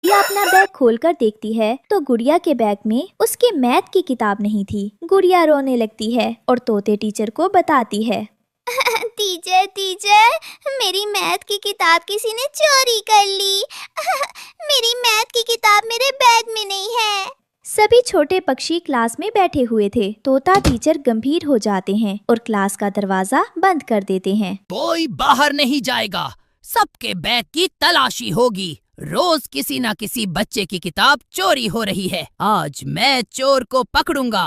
गुड़िया अपना बैग खोलकर देखती है तो गुड़िया के बैग में उसके मैथ की किताब नहीं थी। गुड़िया रोने लगती है और तोते टीचर को बताती है। टीचर टीचर, मेरी मैथ की किताब किसी ने चोरी कर ली। मेरी मैथ की किताब मेरे बैग में नहीं है। सभी छोटे पक्षी क्लास में बैठे हुए थे। तोता टीचर गंभीर हो जाते हैं और क्लास का दरवाजा बंद कर देते हैं। कोई बाहर नहीं जाएगा, सबके बैग की तलाशी होगी। रोज किसी न किसी बच्चे की किताब चोरी हो रही है। आज मैं चोर को पकड़ूंगा।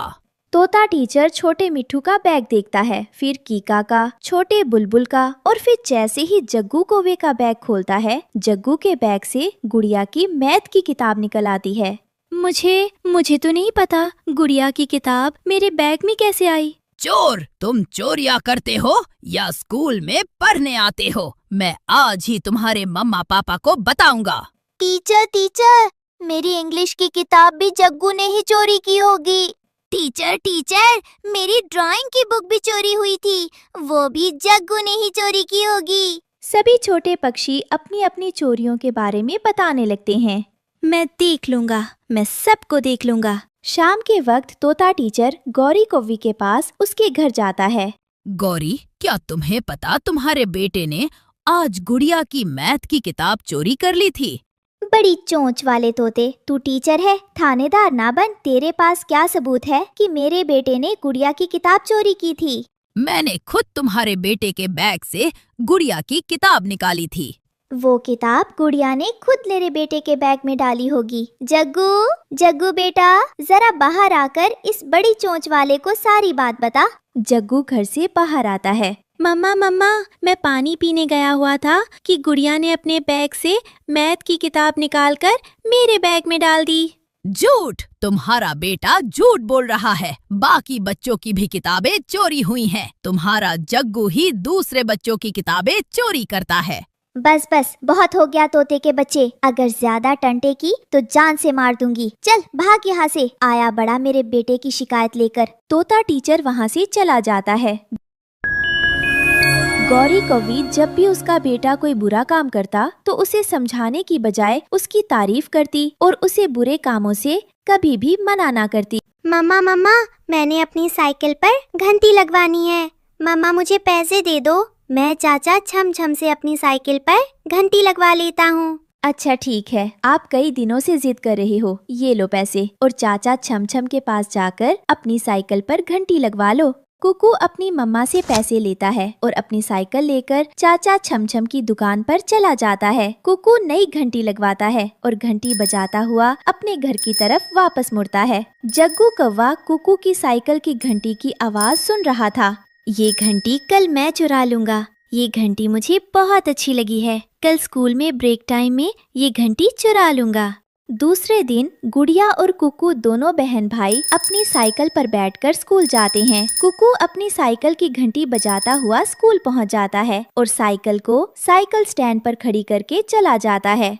तोता टीचर छोटे मिट्ठू का बैग देखता है, फिर कीका का, छोटे बुलबुल का और फिर जैसे ही जग्गू कौवे का बैग खोलता है, जग्गू के बैग से गुड़िया की मैथ की किताब निकल आती है। मुझे तो नहीं पता गुड़िया की किताब मेरे बैग में कैसे आई। चोर, तुम चोरियां करते हो या स्कूल में पढ़ने आते हो? मैं आज ही तुम्हारे मम्मा पापा को बताऊंगा। टीचर टीचर, मेरी इंग्लिश की किताब भी जग्गू ने ही चोरी की होगी। टीचर टीचर, मेरी ड्राइंग की बुक भी चोरी हुई थी, वो भी जग्गू ने ही चोरी की होगी। सभी छोटे पक्षी अपनी अपनी चोरियों के बारे में बताने लगते हैं। मैं देख लूंगा, मैं सबको देख लूंगा। शाम के वक्त तोता टीचर गौरी कौवी के पास उसके घर जाता है। गौरी, क्या तुम्हें पता तुम्हारे बेटे ने आज गुड़िया की मैथ की किताब चोरी कर ली थी? बड़ी चोंच वाले तोते, तू टीचर है, थानेदार ना बन। तेरे पास क्या सबूत है कि मेरे बेटे ने गुड़िया की किताब चोरी की थी? मैंने खुद तुम्हारे बेटे के बैग से गुड़िया की किताब निकाली थी। वो किताब गुड़िया ने खुद मेरे बेटे के बैग में डाली होगी। जग्गू जग्गू बेटा, जरा बाहर आकर इस बड़ी चोंच वाले को सारी बात बता। जग्गू घर से बाहर आता है। मम्मा मैं पानी पीने गया हुआ था कि गुड़िया ने अपने बैग से मैथ की किताब निकालकर मेरे बैग में डाल दी। झूठ! तुम्हारा बेटा झूठ बोल रहा है। बाकी बच्चों की भी किताबें चोरी हुई हैं। तुम्हारा जग्गू ही दूसरे बच्चों की किताबें चोरी करता है। बस बस, बहुत हो गया तोते के बच्चे। अगर ज्यादा टंटे की तो जान से मार दूंगी। चल भाग यहाँ से, आया बड़ा मेरे बेटे की शिकायत लेकर। तोता टीचर वहाँ से चला जाता है। गौरी कौवी जब भी उसका बेटा कोई बुरा काम करता तो उसे समझाने की बजाय उसकी तारीफ करती और उसे बुरे कामों से कभी भी मना ना करती। मम्मा मैंने अपनी साइकिल पर घंटी लगवानी है। मम्मा मुझे पैसे दे दो, मैं चाचा छम छम से अपनी साइकिल पर घंटी लगवा लेता हूँ। अच्छा ठीक है, आप कई दिनों से जिद कर रहे हो, ये लो पैसे और चाचा छम छम के पास जाकर अपनी साइकिल पर घंटी लगवा लो। कुकू अपनी मम्मा से पैसे लेता है और अपनी साइकिल लेकर चाचा छम छम की दुकान पर चला जाता है। कुकू नई घंटी लगवाता है और घंटी बजाता हुआ अपने घर की तरफ वापस मुड़ता है। जग्गू कौवा कुकू की साइकिल की घंटी की आवाज सुन रहा था। ये घंटी कल मैं चुरा लूंगा, ये घंटी मुझे बहुत अच्छी लगी है। कल स्कूल में ब्रेक टाइम में ये घंटी चुरा लूंगा। दूसरे दिन गुड़िया और कुकू दोनों बहन भाई अपनी साइकिल पर बैठकर स्कूल जाते हैं। कुकू अपनी साइकिल की घंटी बजाता हुआ स्कूल पहुंच जाता है और साइकिल को साइकिल स्टैंड पर खड़ी करके चला जाता है।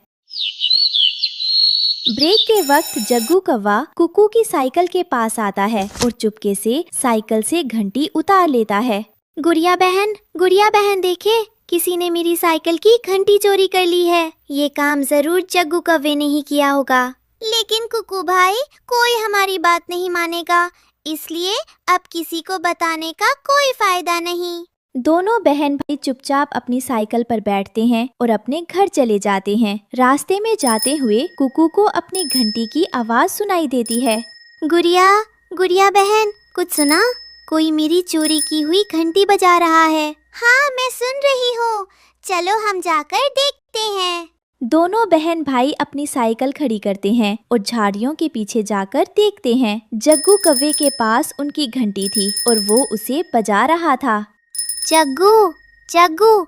ब्रेक के वक्त जग्गू कौवा कुकू की साइकिल के पास आता है और चुपके से साइकिल से घंटी उतार लेता है। गुड़िया बहन देखे, किसी ने मेरी साइकिल की घंटी चोरी कर ली है। ये काम जरूर जग्गू कौवे ने ही किया होगा। लेकिन कुकू भाई, कोई हमारी बात नहीं मानेगा, इसलिए अब किसी को बताने का कोई फायदा नहीं। दोनों बहन भाई चुपचाप अपनी साइकिल पर बैठते हैं और अपने घर चले जाते हैं। रास्ते में जाते हुए कुकू को अपनी घंटी की आवाज सुनाई देती है। गुड़िया बहन, कुछ सुना? कोई मेरी चोरी की हुई घंटी बजा रहा है। हाँ, मैं सुन रही हूँ, चलो हम जाकर देखते हैं। दोनों बहन भाई अपनी साइकिल खड़ी करते हैं और झाड़ियों के पीछे जाकर देखते हैं। जग्गू कौवे के पास उनकी घंटी थी और वो उसे बजा रहा था। जग्गू,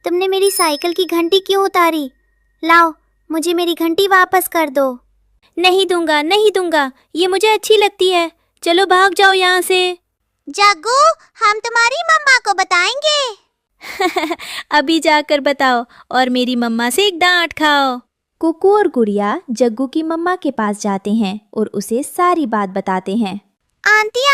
तुमने मेरी साइकिल की घंटी क्यों उतारी? लाओ, मुझे मेरी घंटी वापस कर दो। नहीं दूंगा, ये मुझे अच्छी लगती है। चलो भाग जाओ यहाँ से। जग्गू, हम तुम्हारी मम्मा को बताएंगे। अभी जाकर बताओ और मेरी मम्मा से एक डांट खाओ। कुकू और गुड़िया जग्गू की मम्मा के पास जाते हैं और उसे सारी बात बताते हैं। आंटी,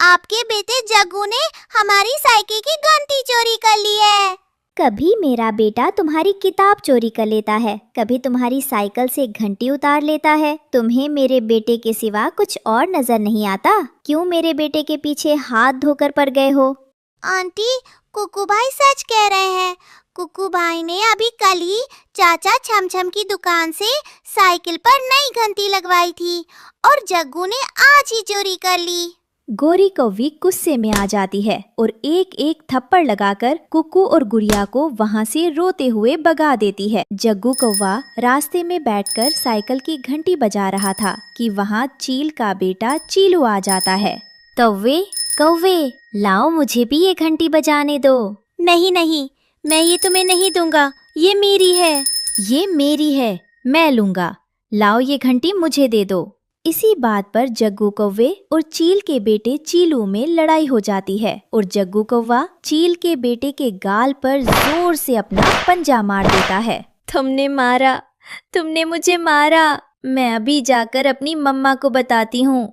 आपके बेटे जग्गू ने हमारी साइकिल की घंटी चोरी कर ली है। कभी मेरा बेटा तुम्हारी किताब चोरी कर लेता है, कभी तुम्हारी साइकिल से घंटी उतार लेता है। तुम्हें मेरे बेटे के सिवा कुछ और नजर नहीं आता? क्यों मेरे बेटे के पीछे हाथ धोकर पड़ गए हो? आंटी, कुकू भाई सच कह रहे हैं। कुकू भाई ने अभी कल ही चाचा छमछम की दुकान से साइकिल पर नई घंटी लगवाई थी और जग्गू ने आज ही चोरी कर ली। गौरी कौवी गुस्से में आ जाती है और एक एक थप्पड़ लगाकर कुकू और गुड़िया को वहाँ से रोते हुए भगा देती है। जग्गू कौवा रास्ते में बैठकर साइकिल की घंटी बजा रहा था कि वहाँ चील का बेटा चीलू आ जाता है। कौवे कौवे, लाओ मुझे भी ये घंटी बजाने दो। नहीं नहीं, मैं ये तुम्हें नहीं दूंगा, ये मेरी है। ये मेरी है, मैं लूंगा। लाओ ये घंटी मुझे दे दो। इसी बात पर जग्गू कौवे और चील के बेटे चीलू में लड़ाई हो जाती है और जग्गू कौवा चील के बेटे के गाल पर जोर से अपना पंजा मार देता है। तुमने मुझे मारा। मैं अभी जाकर अपनी मम्मा को बताती हूँ।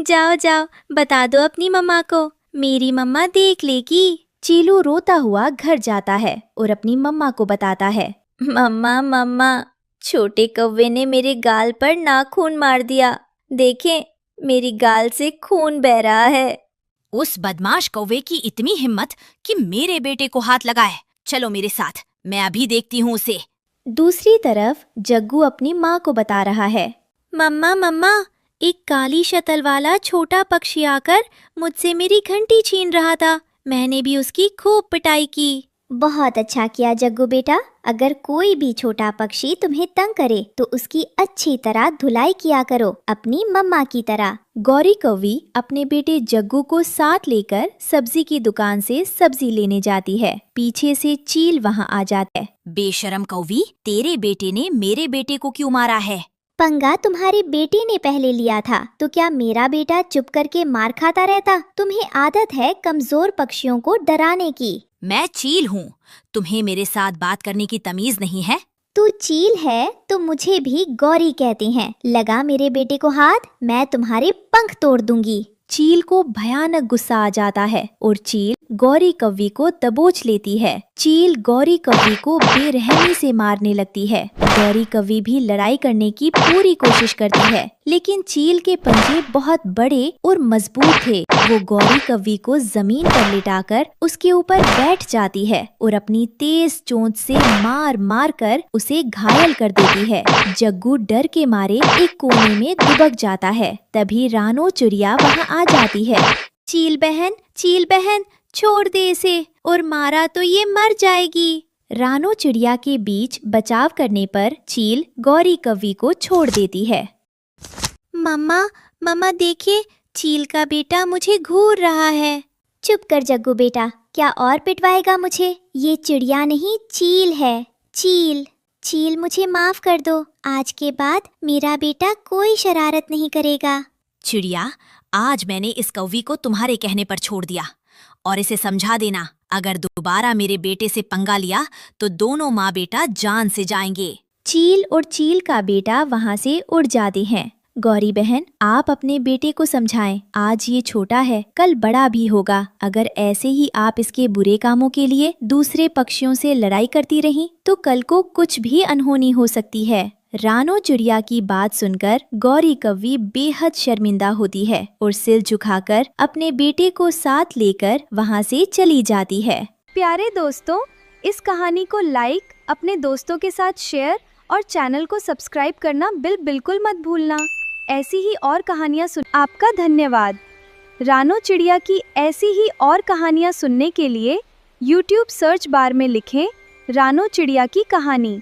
जाओ जाओ, बता दो अपनी मम्मा को, मेरी मम्मा देख लेगी। चीलू रोता हुआ घर जाता है और अपनी मम्मा को बताता है। मम्मा, छोटे कौवे ने मेरे गाल पर नाखून मार दिया। देखें, मेरी गाल से खून बह रहा है। उस बदमाश कौवे की इतनी हिम्मत कि मेरे बेटे को हाथ लगाए। चलो मेरे साथ, मैं अभी देखती हूँ उसे। दूसरी तरफ जग्गू अपनी माँ को बता रहा है। मम्मा, एक काली शक्ल वाला छोटा पक्षी आकर मुझसे मेरी घंटी छीन रहा था। मैंने भी उसकी खूब पिटाई की। बहुत अच्छा किया जग्गू बेटा। अगर कोई भी छोटा पक्षी तुम्हें तंग करे तो उसकी अच्छी तरह धुलाई किया करो, अपनी मम्मा की तरह। गौरी कौवी अपने बेटे जग्गू को साथ लेकर सब्जी की दुकान से सब्जी लेने जाती है। पीछे से चील वहाँ आ जाता है। बेशरम कौवी, तेरे बेटे ने मेरे बेटे को क्यों मारा है? पंगा तुम्हारे बेटे ने पहले लिया था, तो क्या मेरा बेटा चुप करके मार खाता रहता? तुम्हें आदत है कमजोर पक्षियों को डराने की। मैं चील हूँ, तुम्हें मेरे साथ बात करने की तमीज नहीं है? तू चील है तो मुझे भी गौरी कहते हैं। लगा मेरे बेटे को हाथ, मैं तुम्हारे पंख तोड़ दूंगी। चील को भयानक गुस्सा आ जाता है और चील गौरी कौवी को दबोच लेती है। चील गौरी कौवी को बेरहमी से मारने लगती है। गौरी कौवी भी लड़ाई करने की पूरी कोशिश करती है, लेकिन चील के पंजे बहुत बड़े और मजबूत थे। वो गौरी कौवी को जमीन पर लिटाकर उसके ऊपर बैठ जाती है और अपनी तेज चोंच से मार मार कर उसे घायल कर देती है। जग्गू डर के मारे एक कोने में दुबक जाता है। तभी रानो चिड़िया वहाँ आ जाती है। चील बहन, छोड़ दे इसे, और मारा तो ये मर जाएगी। रानो चिड़िया के बीच बचाव करने पर चील गौरी कौवी को छोड़ देती है। मम्मा देखिए, चील का बेटा मुझे घूर रहा है। चुप कर जग्गू बेटा, क्या और पिटवाएगा मुझे? ये चिड़िया नहीं, चील है। चील, मुझे माफ कर दो। आज के बाद मेरा बेटा कोई शरारत नहीं करेगा। चिड़िया, आज मैंने इस कौवी को तुम्हारे कहने पर छोड़ दिया और इसे समझा देना, अगर दोबारा मेरे बेटे से पंगा लिया तो दोनों माँ बेटा जान से जाएंगे। चील और चील का बेटा वहाँ से उड़ जाते हैं। गौरी बहन, आप अपने बेटे को समझाएं। आज ये छोटा है, कल बड़ा भी होगा। अगर ऐसे ही आप इसके बुरे कामों के लिए दूसरे पक्षियों से लड़ाई करती रहीं तो कल को कुछ भी अनहोनी हो सकती है। रानो चिड़िया की बात सुनकर गौरी कौवी बेहद शर्मिंदा होती है और सिर झुकाकर अपने बेटे को साथ लेकर वहाँ से चली जाती है। प्यारे दोस्तों, इस कहानी को लाइक, अपने दोस्तों के साथ शेयर और चैनल को सब्सक्राइब करना बिल्कुल मत भूलना। ऐसी ही और कहानियाँ सुन। आपका धन्यवाद। रानो चिड़िया की ऐसी ही और कहानियाँ सुनने के लिए YouTube सर्च बार में लिखें रानो चिड़िया की कहानी।